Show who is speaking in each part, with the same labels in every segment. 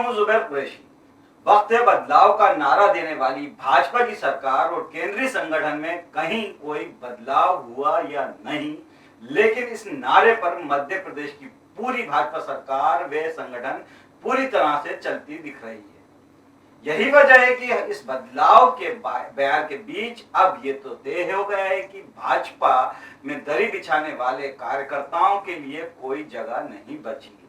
Speaker 1: हूं जुबैर कुरैशी। वक्त है बदलाव का नारा देने वाली भाजपा की सरकार और केंद्रीय संगठन में कहीं कोई बदलाव हुआ या नहीं, लेकिन इस नारे पर मध्य प्रदेश की पूरी भाजपा सरकार व संगठन पूरी तरह से चलती दिख रही है। यही वजह है कि इस बदलाव के बयान के बीच अब ये तो तय हो गया है कि भाजपा में दरी बिछाने वाले कार्यकर्ताओं के लिए कोई जगह नहीं बची है।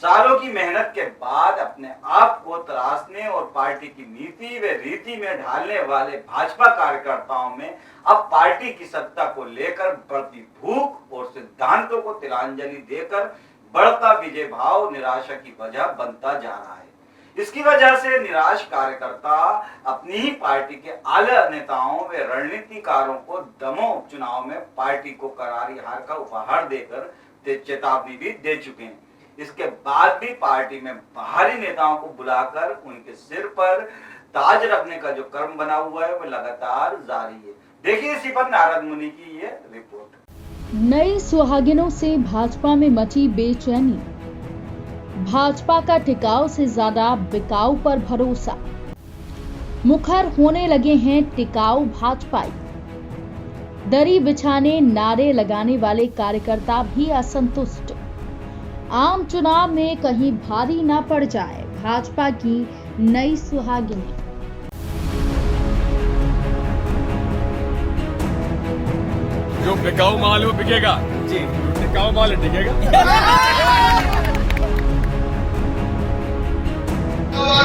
Speaker 1: सालों की मेहनत के बाद अपने आप को तराशने और पार्टी की नीति व रीति में ढालने वाले भाजपा कार्यकर्ताओं में अब पार्टी की सत्ता को लेकर बढ़ती भूख और सिद्धांतों को तिलांजलि देकर बढ़ता विजय भाव निराशा की वजह बनता जा रहा है। इसकी वजह से निराश कार्यकर्ता अपनी ही पार्टी के आला नेताओं व रणनीतिकारों को दमोह उपचुनाव में पार्टी को करारी हार का उपहार देकर चेतावनी भी दे चुके हैं। इसके बाद भी पार्टी में बाहरी नेताओं को बुलाकर उनके सिर पर ताज रखने का जो क्रम बना हुआ है वो लगातार जारी है। देखिए इसी पर नारद मुनि की ये रिपोर्ट।
Speaker 2: नई सुहागिनों से भाजपा में मची बेचैनी, भाजपा का टिकाऊ से ज्यादा बिकाऊ पर भरोसा, मुखर होने लगे हैं टिकाऊ भाजपाई। दरी बिछाने नारे लगाने वाले कार्यकर्ता भी असंतुष्ट। आम चुनाव में कहीं भारी ना पड़ जाए भाजपा की नई सुहागिनें।
Speaker 3: जो बिकाऊ माल वो बिकेगा जी, टिकाऊ माल टिकेगा।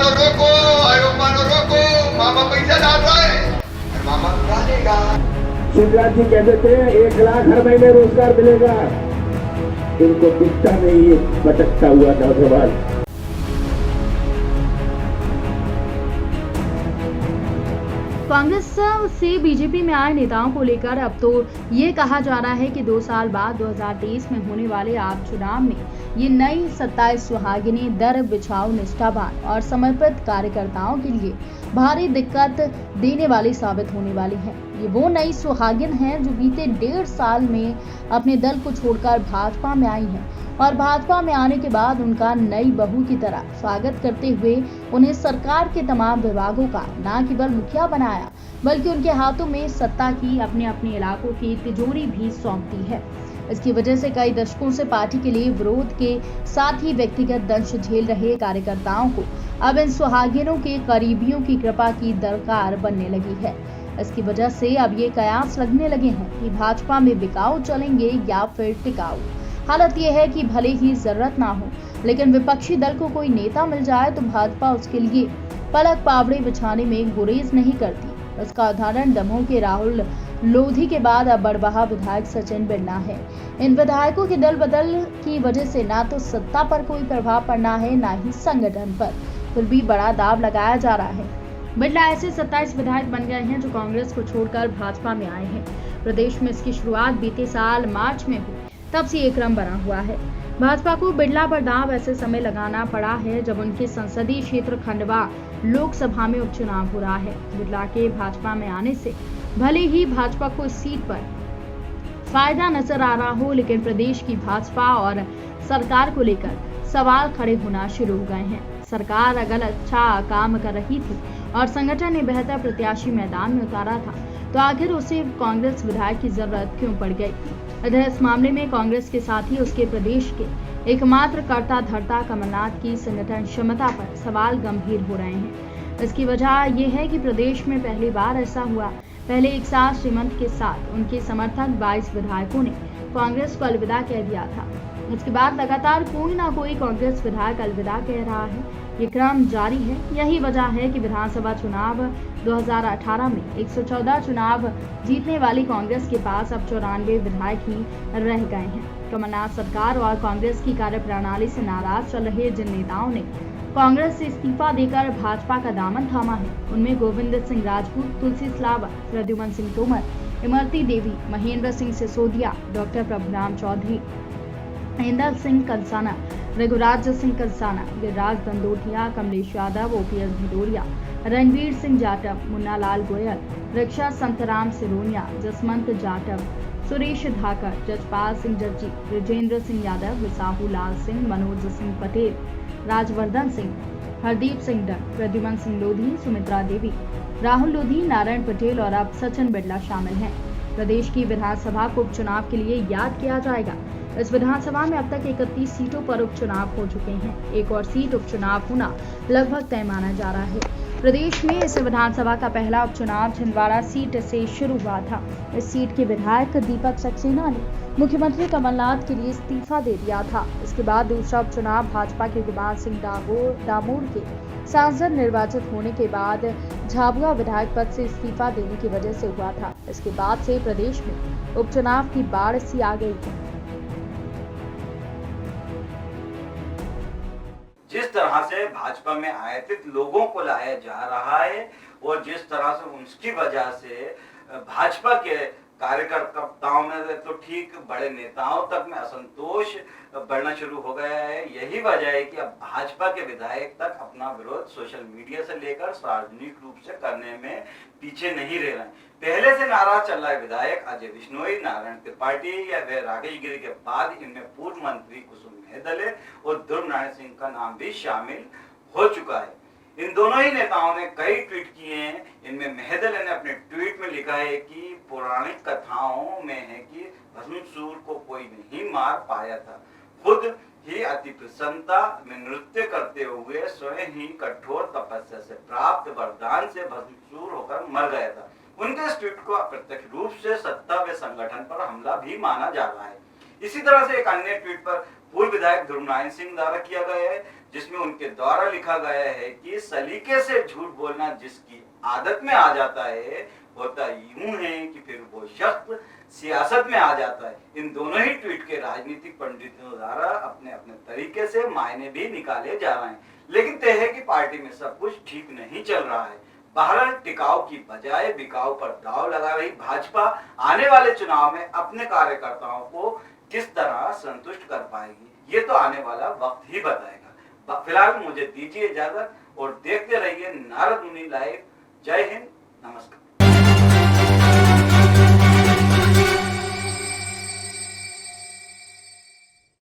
Speaker 4: रोको, रोको, मामा पैसा डाल रहा है, मामा डालेगा।
Speaker 5: शिवराज जी कहते थे 1 लाख हर महीने रोजगार मिलेगा, इनको दिखता नहीं है भटकता हुआ नौजवान।
Speaker 2: कांग्रेस से बीजेपी में आए नेताओं को लेकर अब तो ये कहा जा रहा है कि 2 साल बाद 2023 में होने वाले आम चुनाव में ये नई 27 सुहागिनें दर बिछाओ निष्ठावान और समर्पित कार्यकर्ताओं के लिए भारी दिक्कत देने वाली साबित होने वाली हैं। ये वो नई सुहागिन हैं जो बीते 1.5 साल में अपने दल को छोड़कर भाजपा में आई हैं और भाजपा में आने के बाद उनका नई बहू की तरह स्वागत करते हुए उन्हें सरकार के तमाम विभागों का न केवल मुखिया बनाया बल्कि उनके हाथों में सत्ता की अपने अपने इलाकों की तिजोरी भी सौंप दी है। इसकी वजह से कई दशकों से पार्टी के लिए विरोध के साथ ही व्यक्तिगत दंश झेल रहे कार्यकर्ताओं को अब इन सुहागिनों के करीबियों की कृपा की दरकार बनने लगी है। इसकी वजह से अब ये कयास लगने लगे हैं कि भाजपा में बिकाऊ चलेंगे या फिर टिकाऊ। हालत यह है कि भले ही जरूरत ना हो लेकिन विपक्षी दल को कोई नेता मिल जाए तो भाजपा उसके लिए पलक पावड़े बिछाने में गुरेज नहीं करती। इसका उदाहरण दमोह के राहुल लोधी के बाद अब बड़वाह विधायक सचिन बिरला है। इन विधायकों के दल बदल की वजह से ना तो सत्ता पर कोई प्रभाव पड़ना है ना ही संगठन पर, फिर भी बड़ा दाव लगाया जा रहा है। बिरला ऐसे 27 विधायक बन गए हैं जो कांग्रेस को छोड़कर भाजपा में आए हैं। प्रदेश में इसकी शुरुआत बीते साल मार्च में हुई, तब से ये क्रम बना हुआ है। भाजपा को बिरला पर दांव ऐसे समय लगाना पड़ा है जब उनके संसदीय क्षेत्र खंडवा लोकसभा में उपचुनाव हो रहा है। बिरला के भाजपा में आने से भले ही भाजपा को इस सीट पर फायदा नजर आ रहा हो, लेकिन प्रदेश की भाजपा और सरकार को लेकर सवाल खड़े होना शुरू हो गए हैं। सरकार अगर अच्छा काम कर रही थी और संगठन ने बेहतर प्रत्याशी मैदान में उतारा था तो आखिर उसे कांग्रेस विधायक की जरूरत क्यों पड़ गई। इधर इस मामले में कांग्रेस के साथ ही उसके प्रदेश के एकमात्र कर्ता धर्ता कमलनाथ की संगठन क्षमता पर सवाल गंभीर हो रहे हैं। इसकी वजह यह है कि प्रदेश में पहली बार ऐसा हुआ। पहले एक साथ श्रीमंत के साथ उनके समर्थक 22 विधायकों ने कांग्रेस को अलविदा कह दिया था। इसके बाद लगातार कोई ना कोई कांग्रेस विधायक अलविदा कह रहा है। ये क्रम जारी है। यही वजह है कि विधानसभा चुनाव 2018 में 114 चुनाव जीतने वाली कांग्रेस के पास अब 94 विधायक ही रह गए हैं। कमलनाथ सरकार और कांग्रेस की कार्यप्रणाली से नाराज चल रहे जिन नेताओं ने कांग्रेस से इस्तीफा देकर भाजपा का दामन थामा है, उनमें गोविंद सिंह राजपूत, तुलसी सिलावट, प्रद्युमन सिंह तोमर, इमरती देवी, महेंद्र सिंह सिसोदिया, डॉक्टर प्रभुराम चौधरी, इंदल सिंह कंसाना, रघुराज सिंह कंसाना, गिरिराज दंडोतिया, कमलेश यादव, ओपीएस भदौरिया, रणवीर सिंह जाटव, मुन्ना लाल गोयल, रक्षा संतराम सिरोनिया, जसवंत जाटव, सुरेश धाकर, जजपाल सिंह जज्जी, ब्रजेंद्र सिंह यादव, साहू लाल सिंह, मनोज सिंह पटेल, राजवर्धन सिंह, हरदीप सिंह डंग, प्रद्युमन सिंह लोधी, सुमित्रा देवी, राहुल लोधी, नारायण पटेल और अब सचिन बिरला शामिल हैं। प्रदेश की विधानसभा को उपचुनाव के लिए याद किया जाएगा। इस विधानसभा में अब तक 31 सीटों पर उपचुनाव हो चुके हैं। एक और सीट उपचुनाव होना लगभग तय माना जा रहा है। प्रदेश में इस विधानसभा का पहला उपचुनाव छिंदवाड़ा सीट से शुरू हुआ था। इस सीट के विधायक दीपक सक्सेना ने मुख्यमंत्री कमलनाथ के लिए इस्तीफा दे दिया था। इसके बाद दूसरा उपचुनाव भाजपा के गुमान सिंह डामोर के सांसद निर्वाचित होने के बाद झाबुआ विधायक पद से इस्तीफा देने की वजह से हुआ था। इसके बाद से प्रदेश में उपचुनाव की बाढ़ सी आ गई है।
Speaker 1: जिस तरह से भाजपा में आयातित लोगों को लाया जा रहा है और जिस तरह से उसकी वजह से भाजपा के कार्यकर्ताओं में तो ठीक बड़े नेताओं तक में असंतोष बढ़ना शुरू हो गया है। यही वजह है कि अब भाजपा के विधायक तक अपना विरोध सोशल मीडिया से लेकर सार्वजनिक रूप से करने में पीछे नहीं रह रहे हैं। पहले से नाराज चल रहा है विधायक अजय बिश्नोई, नारायण त्रिपाठी या वे राकेश गिरी के बाद इनमें पूर्व मंत्री कुसुम मेहदले और ध्रुव नारायण सिंह का नाम भी शामिल हो चुका है। इन दोनों ही नेताओं ने कई ट्वीट किए हैं। इनमें मेहदले ने अपने ट्वीट में लिखा है कि पौराणिक कथाओं में है कि भस्मासुर को कोई नहीं मार पाया था, खुद ही अति प्रसन्नता में नृत्य करते हुए स्वयं ही कठोर तपस्या से प्राप्त वरदान से भस्मासुर होकर मर गया था। उनके इस ट्वीट को अप्रत्यक्ष रूप से सत्ता व संगठन पर हमला भी माना जा रहा है। इसी तरह से एक अन्य ट्वीट पर पूर्व विधायक ध्रुव नारायण सिंह द्वारा किया गया है, जिसमें उनके द्वारा लिखा गया है कि सलीके से झूठ बोलना जिसकी आदत में आ जाता है, होता यूं है कि फिर वो शख्स सियासत में आ जाता है। इन दोनों ही ट्वीट के राजनीतिक पंडितों द्वारा अपने अपने तरीके से मायने भी निकाले जा रहे हैं, लेकिन तय है कि पार्टी में सब कुछ ठीक नहीं चल रहा है। बहरहाल टिकाऊ की बजाय बिकाऊ पर दांव लगा रही भाजपा आने वाले चुनाव में अपने कार्यकर्ताओं को किस तरह संतुष्ट कर पाएगी, ये तो आने वाला वक्त ही बताएगा। फिलहाल मुझे दीजिए इजाजत और देखते रहिए नारद मुनि लाइव। जय हिंद।